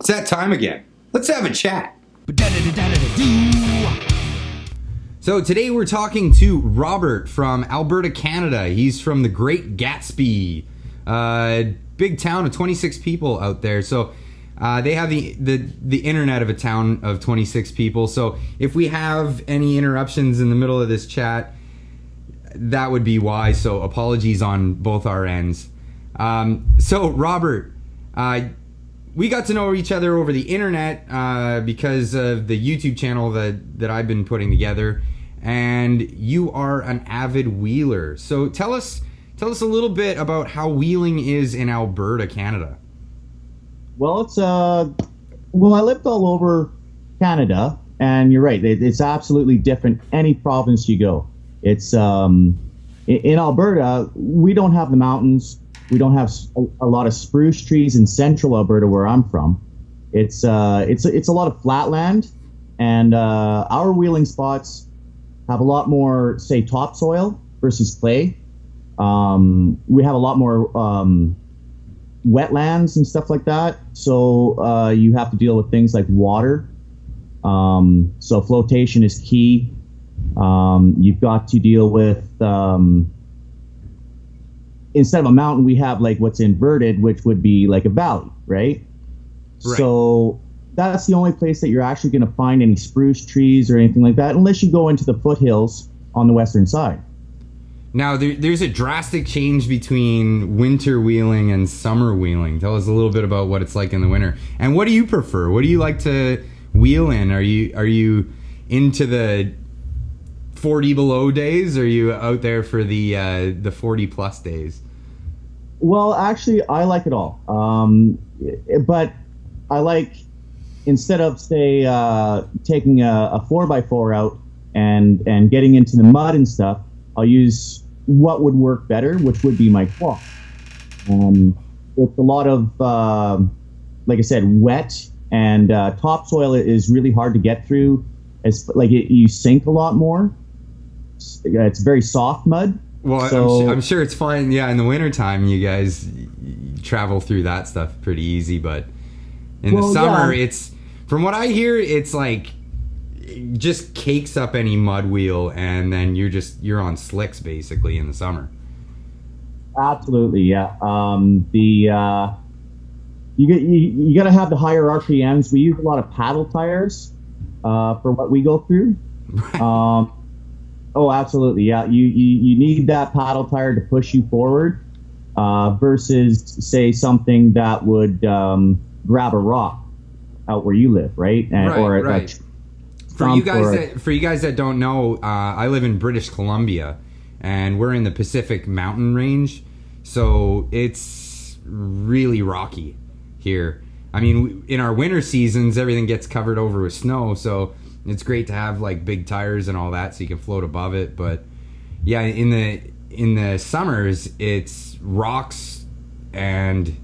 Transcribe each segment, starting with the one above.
that time again. Let's have a chat. So today we're talking to Robert from Alberta, Canada. He's from the Great Gatsby, big town of 26 people out there. So they have the internet of a town of 26 people. So if we have any interruptions in the middle of this chat, that would be why. So apologies on both our ends. So Robert, we got to know each other over the internet because of the YouTube channel that I've been putting together, and you are an avid wheeler. So tell us a little bit about how wheeling is in Alberta, Canada. Well, I lived all over Canada, and you're right. It's absolutely different any province you go. It's in Alberta, we don't have the mountains. We don't have a lot of spruce trees in central Alberta, where I'm from. It's a lot of flat land, and our wheeling spots have a lot more, say, topsoil versus clay. We have a lot more wetlands and stuff like that. So you have to deal with things like water. So flotation is key. You've got to deal with instead of a mountain, we have like what's inverted, which would be like a valley, right? So that's the only place that you're actually going to find any spruce trees or anything like that, unless you go into the foothills on the western side. Now, there's a drastic change between winter wheeling and summer wheeling. Tell us a little bit about what it's like in the winter. And what do you prefer? What do you like to wheel in? Are you into the 40 below days, or are you out there for the 40 plus days? Well, actually, I like it all. But I like, instead of, say, taking a 4x4 out and getting into the mud and stuff, I'll use what would work better, which would be my quad. It's a lot of, like I said, wet, and topsoil is really hard to get through. You sink a lot more. It's very soft mud. Well, so, I'm sure it's fine. Yeah, in the wintertime, you guys travel through that stuff pretty easy. But in the summer, it's, from what I hear, it's like it just cakes up any mud wheel, and then you're on slicks basically in the summer. Absolutely, yeah. You got to have the higher RPMs. We use a lot of paddle tires for what we go through. Oh, absolutely, yeah. You need that paddle tire to push you forward versus, say, something that would grab a rock out where you live, right? Right. For you guys that don't know, I live in British Columbia, and we're in the Pacific Mountain Range, so it's really rocky here. I mean, in our winter seasons, everything gets covered over with snow, so it's great to have like big tires and all that so you can float above it. But yeah, in the summers, it's rocks and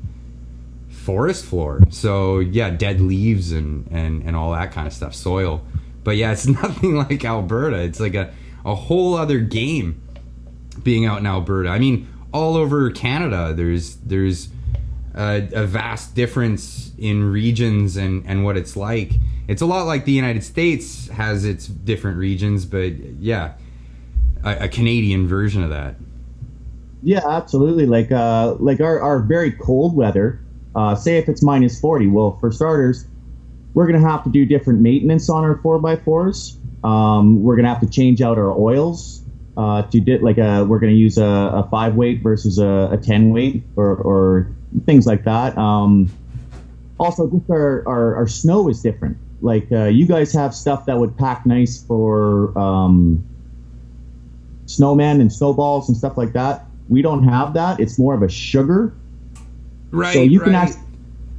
forest floor. So yeah, dead leaves and all that kind of stuff, soil. But yeah, it's nothing like Alberta. It's like a whole other game being out in Alberta. I mean, all over Canada, there's a vast difference in regions and what it's like. It's a lot like the United States has its different regions, but yeah, a Canadian version of that. Yeah, absolutely. Like our very cold weather, say if it's minus 40, well, for starters, we're going to have to do different maintenance on our 4x4s. We're going to have to change out our oils. We're going to use a 5-weight versus a 10-weight or things like that. Also, just our snow is different. Like you guys have stuff that would pack nice for snowmen and snowballs and stuff like that. We don't have that. It's more of a sugar. Right. So you can ask.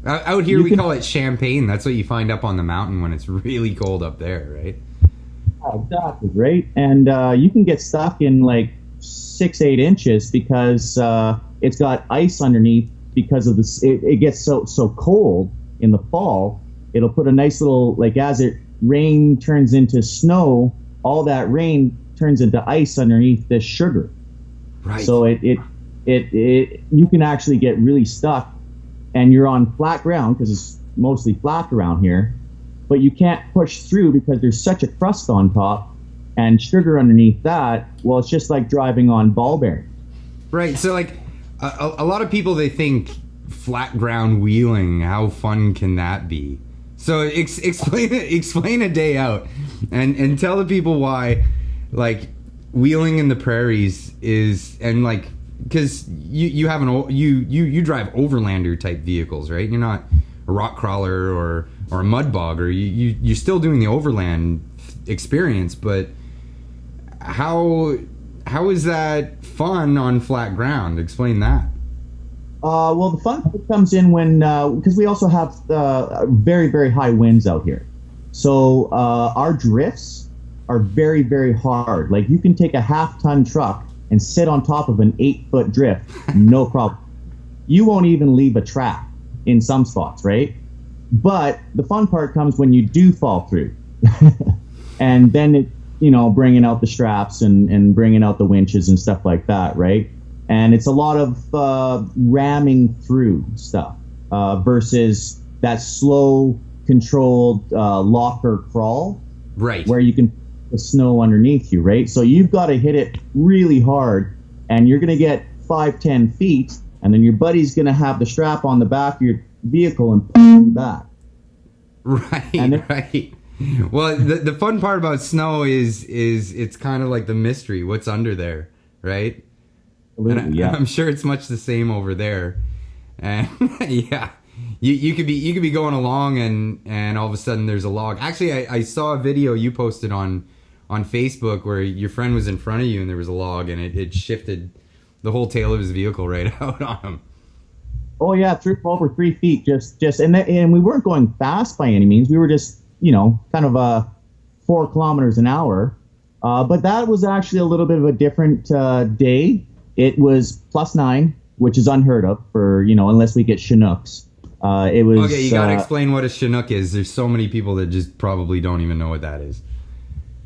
Out here, we call it champagne. That's what you find up on the mountain when it's really cold up there, right? Exactly, right? And you can get stuck in like 6-8 inches because it's got ice underneath because of this. It gets so cold in the fall. It'll put a nice little, like, as rain turns into snow, all that rain turns into ice underneath this sugar. Right. So it you can actually get really stuck, and you're on flat ground because mostly flat around here, but you can't push through because there's such a crust on top and sugar underneath that. Well, it's just like driving on ball bearings. Right. So like a lot of people, they think flat ground wheeling, how fun can that be? So explain a day out and tell the people why, like, wheeling in the prairies is, and like, because you have you drive Overlander type vehicles, right? You're not a rock crawler or a mud bogger. You're still doing the overland experience, but how is that fun on flat ground? Explain that. Well, the fun comes in when, because we also have very, very high winds out here. So our drifts are very, very hard. Like, you can take a half-ton truck and sit on top of an 8-foot drift, no problem. You won't even leave a track in some spots, right? But the fun part comes when you do fall through. And then it, bringing out the straps and bringing out the winches and stuff like that, right? And it's a lot of ramming through stuff versus that slow, controlled locker crawl, right? Where you can put the snow underneath you, right? So you've got to hit it really hard, and you're going to get 5-10 feet, and then your buddy's going to have the strap on the back of your vehicle and pull you back. Right, right. Well, the fun part about snow is it's kind of like the mystery. What's under there, right? Yeah. I'm sure it's much the same over there. And yeah, you could be going along and all of a sudden there's a log. Actually, I saw a video you posted on Facebook where your friend was in front of you and there was a log and it shifted the whole tail of his vehicle right out on him. Oh yeah, through over 3 feet. And we weren't going fast by any means. We were just kind of 4 kilometers an hour. But that was actually a little bit of a different day. It was +9, which is unheard of for, unless we get Chinooks. It was. Okay, you got to explain what a Chinook is. There's so many people that just probably don't even know what that is.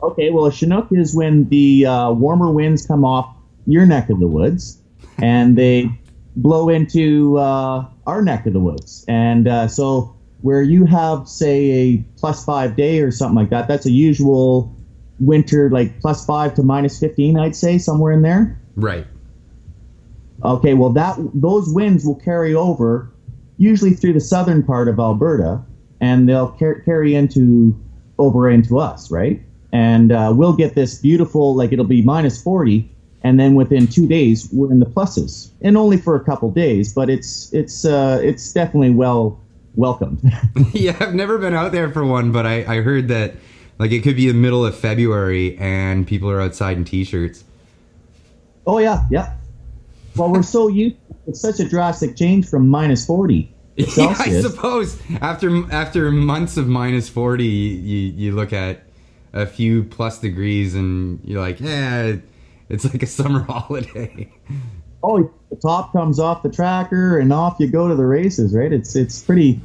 Okay, well, a Chinook is when the warmer winds come off your neck of the woods and they blow into our neck of the woods. And so where you have, say, a +5 day or something like that, that's a usual winter, like +5 to -15, I'd say, somewhere in there. Right. Okay, well, those winds will carry over, usually through the southern part of Alberta, and they'll carry over into us, right? And we'll get this beautiful, like, it'll be -40, and then within 2 days we're in the pluses, and only for a couple days, but it's definitely welcomed. Yeah, I've never been out there for one, but I heard that, like, it could be the middle of February and people are outside in t-shirts. Oh yeah. Well, we're so used to it's such a drastic change from -40 Celsius. Yeah, I suppose after months of -40, you look at a few plus degrees and you're like, yeah, it's like a summer holiday. Oh, the top comes off the tracker and off you go to the races, right? It's pretty.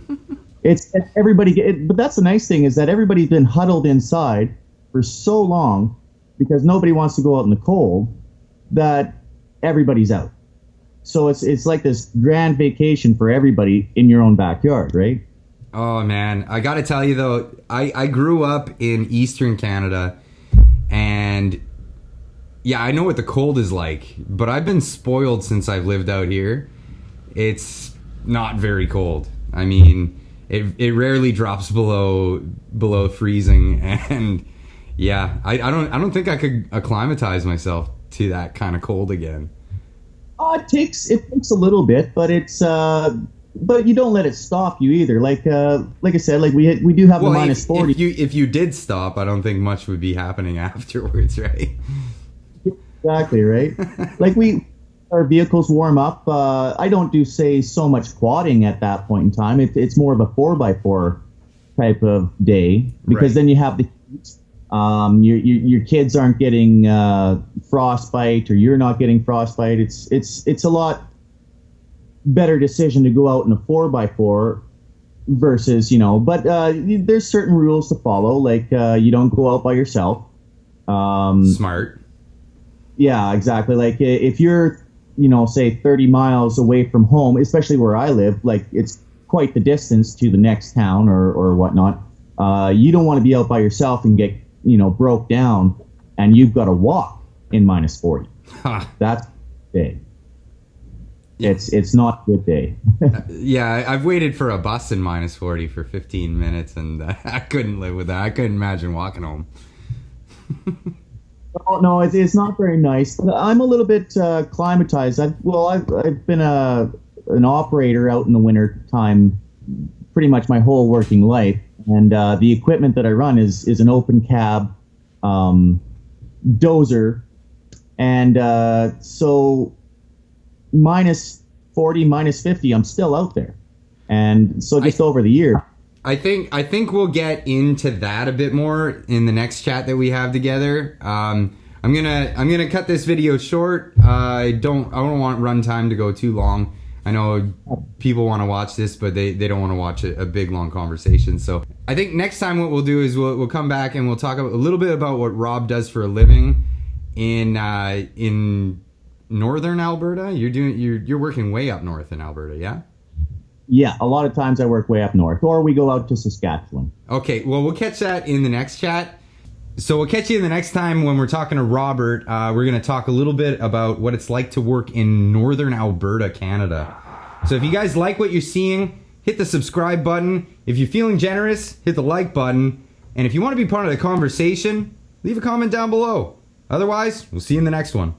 It's everybody. But that's the nice thing is that everybody's been huddled inside for so long because nobody wants to go out in the cold that everybody's out. So it's like this grand vacation for everybody in your own backyard, right? Oh man, I gotta tell you though, I grew up in Eastern Canada, and yeah, I know what the cold is like, but I've been spoiled since I've lived out here. It's not very cold. I mean, it rarely drops below freezing, and yeah, I don't think I could acclimatize myself to that kind of cold again. It takes a little bit, but but you don't let it stop you either. Like I said, like we do have the -40. If you did stop, I don't think much would be happening afterwards, right? Exactly, right. Like our vehicles warm up. I don't do so much quadding at that point in time. It's more of a 4x4 type of day because then you have the heat. Your kids aren't getting frostbite, or you're not getting frostbite. It's a lot better decision to go out in a 4x4 versus but there's certain rules to follow. Like you don't go out by yourself. Smart. Yeah, exactly. Like if you're say 30 miles away from home, especially where I live, like it's quite the distance to the next town or whatnot, you don't want to be out by yourself and get, broke down, and you've got to walk in -40. Huh. That's big. It's not a good day. Yeah, I've waited for a bus in -40 for 15 minutes, and I couldn't live with that. I couldn't imagine walking home. Oh, no, it's not very nice. But I'm a little bit climatized. I've been an operator out in the winter time pretty much my whole working life, and the equipment that I run is an open cab dozer, and so -40, -50, I'm still out there, and so just over the year. I think we'll get into that a bit more in the next chat that we have together. I'm gonna cut this video short. I don't want runtime to go too long. I know people want to watch this, but they don't want to watch a big long conversation. So I think next time what we'll do is we'll come back and we'll talk a little bit about what Rob does for a living in northern Alberta. You're working way up north in Alberta, yeah? Yeah, a lot of times I work way up north, or we go out to Saskatchewan. Okay, well, we'll catch that in the next chat. So we'll catch you in the next time when we're talking to Robert. We're going to talk a little bit about what it's like to work in northern Alberta, Canada. So if you guys like what you're seeing, hit the subscribe button. If you're feeling generous, hit the like button. And if you want to be part of the conversation, leave a comment down below. Otherwise, we'll see you in the next one.